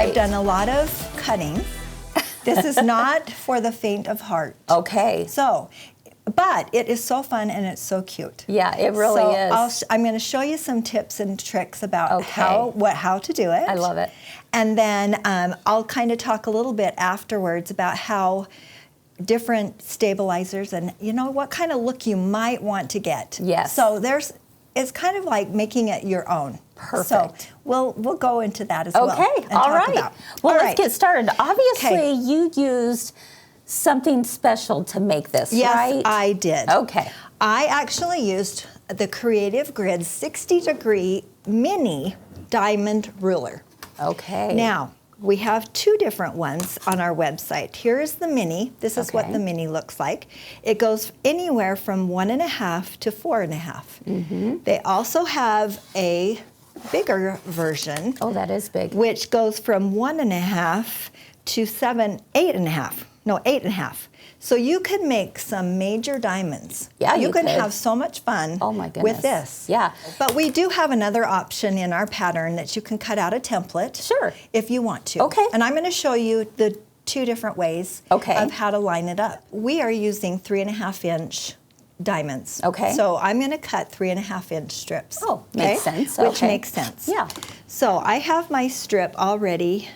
I've done a lot of cutting. This is not for the faint of heart. Okay. So, but it is so fun and it's so cute. Yeah, it really is. I'm going to show you some tips and tricks about how to do it. I love it. And then I'll kind of talk a little bit afterwards about how different stabilizers and what kind of look you might want to get. Yes. So it's kind of like making it your own. Perfect. So we'll go into that as well. Okay. All right. Well, let's get started. Obviously, you used something special to make this, right? Yes, I did. Okay. I actually used the Creative Grid 60-degree mini diamond ruler. Okay. Now, we have two different ones on our website. Here is the mini. This is what the mini looks like. It goes anywhere from 1.5 to 4.5. They also have a bigger version. Oh, that is big. Which goes from 1.5 to 8.5. So you can make some major diamonds. Yeah, you can could. have so much fun with this. Yeah. But we do have another option in our pattern that you can cut out a template. Sure. If you want to. Okay. And I'm going to show you the two different ways of how to line it up. We are using 3.5-inch diamonds. Okay. So I'm going to cut 3.5-inch strips. Oh, makes sense. Which makes sense. Yeah. So I have my strip already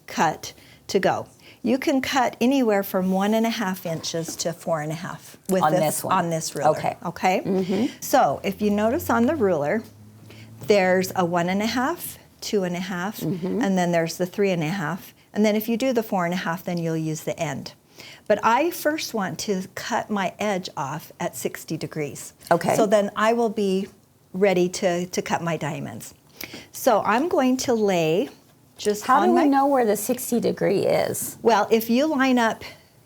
cut to go. You can cut anywhere from 1.5 inches to 4.5 with on this ruler. Okay. Okay. So if you notice on the ruler, there's a 1.5, 2.5, and then there's the 3.5. And then if you do the 4.5, then you'll use the end. But I first want to cut my edge off at 60 degrees. Okay. So then I will be ready to cut my diamonds. So I'm going to lay just How do we know where the 60 degree is? Well, if you line up,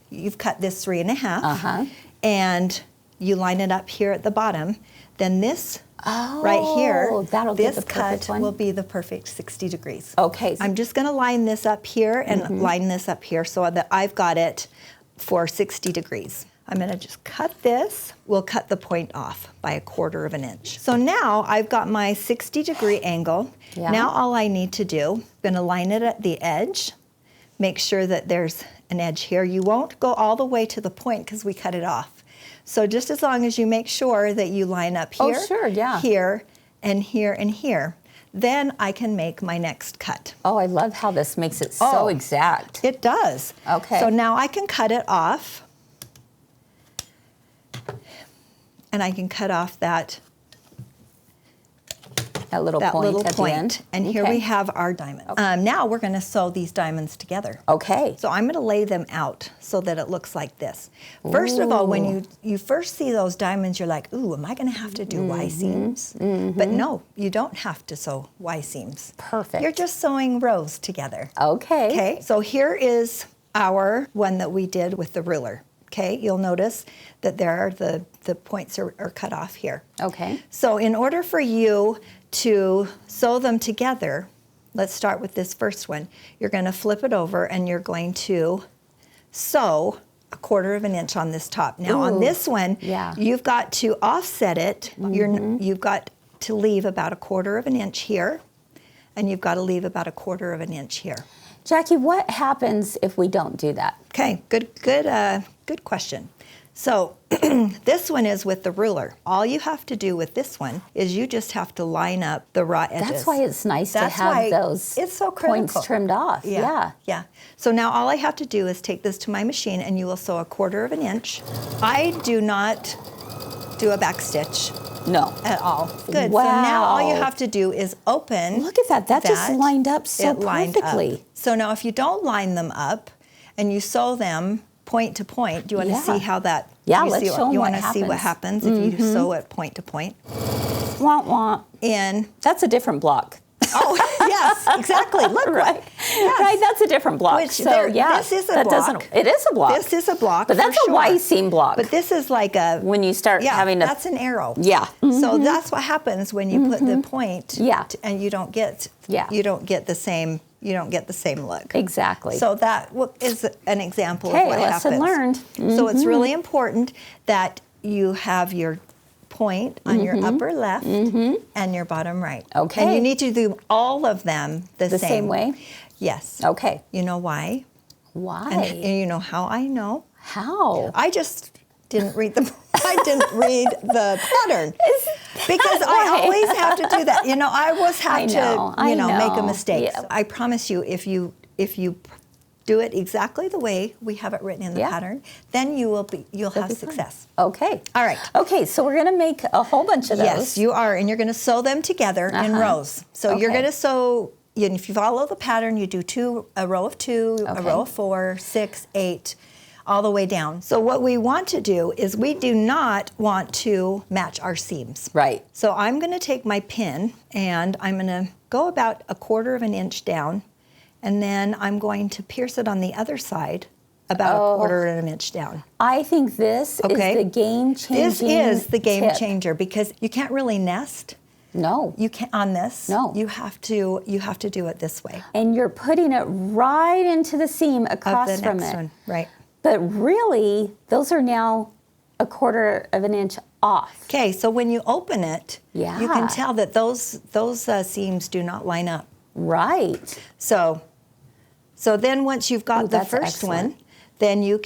you've cut this 3.5, and you line it up here at the bottom, then this right here, this cut will be the perfect 60 degrees. Okay. I'm just going to line this up here and line this up here so that I've got it for 60 degrees. I'm going to just cut this. We'll cut the point off by 1/4 inch. So now I've got my 60-degree angle. Yeah. Now all I need to do, I'm going to line it at the edge, make sure that there's an edge here. You won't go all the way to the point because we cut it off. So just as long as you make sure that you line up here, here, and here, and here, then I can make my next cut. Oh, I love how this makes it so exact. It does. Okay. So now I can cut it off. And I can cut off that little point at the end. And here we have our diamond. Now we're going to sew these diamonds together. Okay. So I'm going to lay them out so that it looks like this. First of all, when you first see those diamonds, you're like, ooh, am I going to have to do Y seams? But no, you don't have to sew Y seams. Perfect. You're just sewing rows together. Okay. Okay, so here is our one that we did with the ruler. Okay, you'll notice that there are the points are cut off here. Okay. So in order for you to sew them together, let's start with this first one. You're going to flip it over and you're going to sew 1/4 inch on this top. Now on this one, you've got to offset it. You've got to leave about 1/4 inch here, and you've got to leave about 1/4 inch here. Jackie, what happens if we don't do that? Okay, good question. So this one is with the ruler. All you have to do with this one is you just have to line up the raw edges. That's why it's nice to have those points trimmed off. Yeah. So now all I have to do is take this to my machine and you will sew 1/4 inch. I do not do a back stitch. No. At all. Good. Wow. So now all you have to do is open. Look at that. That just lined up so perfectly. Up. So now if you don't line them up and you sew them point to point, do you want to see how that? Yeah, let's show them you what want to see what happens if you sew it point to point? Womp womp. That's a different block. Oh, yes, exactly. Look, right. Yes. Right, that's a different block. Which this is a block. It is a block. This is a block, but that's a Y seam block. But this is like a when you start having that's an arrow. Yeah. So that's what happens when you put the point. And you don't get the same. You don't get the same look. Exactly. So that is an example of what happens. Lesson learned. So it's really important that you have your point on your upper left and your bottom right. Okay. And you need to do all of them the same way. Yes. Okay. You know why? Why? And you know how I know? How? I just didn't read the pattern because I always have to do that. You know, I always have to make a mistake. Yeah. I promise you, if you do it exactly the way we have it written in the pattern, then you'll have success. Okay. All right. Okay, so we're going to make a whole bunch of those. Yes, you are, and you're going to sew them together in rows. So you're going to sew. If you follow the pattern, you do a row of 2, a row of 4, 6, 8. All the way down. So what we want to do is we do not want to match our seams. Right. So I'm going to take my pin and I'm going to go about 1/4 of an inch down, and then I'm going to pierce it on the other side about 1/4 of an inch down. I think this is the game-changing This is the game tip. changer because you can't really nest. No. You can't on this. No. You have to do it this way. And you're putting it right into the seam across Of the from next it. one. Right. But really, those are now 1/4 of an inch off. Okay, so when you open it, you can Yeah. tell that those seams do not line up. Right. So then once you've got the that's first excellent. one, then you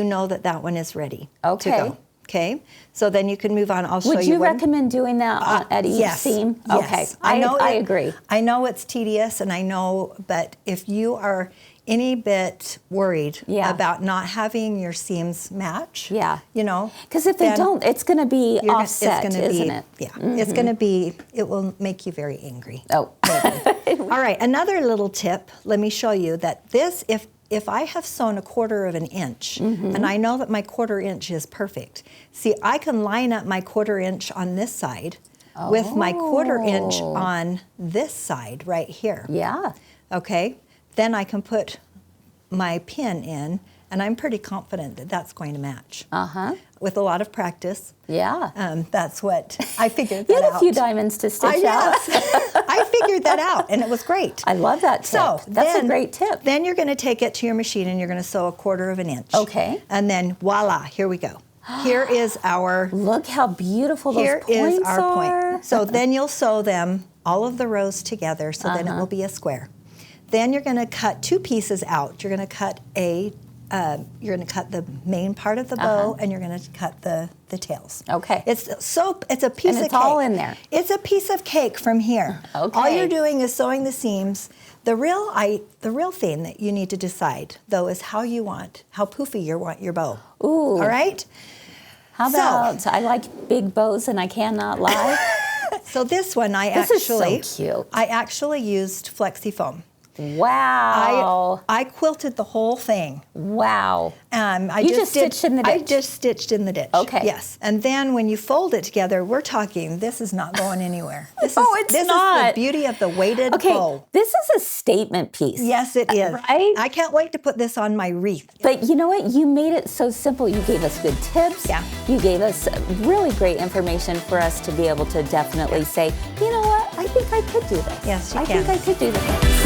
know that one is ready to Okay. go. Okay, so then you can move on. I'll show you. Would you one. recommend doing that at each Yes, seam? yes. Okay, I agree. I know it's tedious, and I know, but if you are any bit worried about not having your seams match, Because if they then don't, it's going to be offset, it's gonna isn't be, it? Yeah, it's going to be. It will make you very angry. Oh. All right, another little tip. Let me show you that this, if I have sewn 1/4 of an inch, and I know that my 1/4 inch is perfect. See, I can line up my 1/4 inch on this side with my 1/4 inch on this side right here. Yeah. Okay, then I can put my pin in, and I'm pretty confident that that's going to match. With a lot of practice. Yeah. That's what I figured that You had out. a few diamonds to stitch out. I figured that out, and it was great. I love that tip. So that's a great tip. Then you're going to take it to your machine, and you're going to sew 1/4 of an inch. Okay. And then voila, here we go. Here is our. Look how beautiful those Here points is our are. point. So then you'll sew them, all of the rows together, so then it will be a square. Then you're going to cut 2 pieces out. You're going to cut the main part of the bow, and you're going to cut the tails. Okay. It's a piece of cake. It's all in there. It's a piece of cake from here. Okay. All you're doing is sewing the seams. The real thing that you need to decide, though, is how poofy you want your bow. Ooh. All right? How about, I like big bows and I cannot lie. So this one This is so cute. I actually used flexi foam. Wow. I quilted the whole thing. Wow. I You just stitched in the ditch. I just stitched in the ditch. Okay. Yes. And then when you fold it together, we're talking, this is not going anywhere. This it's is not. the beauty of the weighted bow. This is a statement piece. Yes, it is. Right? I can't wait to put this on my wreath. But you know what? You made it so simple. You gave us good tips. Yeah. You gave us really great information for us to be able to definitely say, you know what? I think I could do this. Yes, you I can. think I could do this.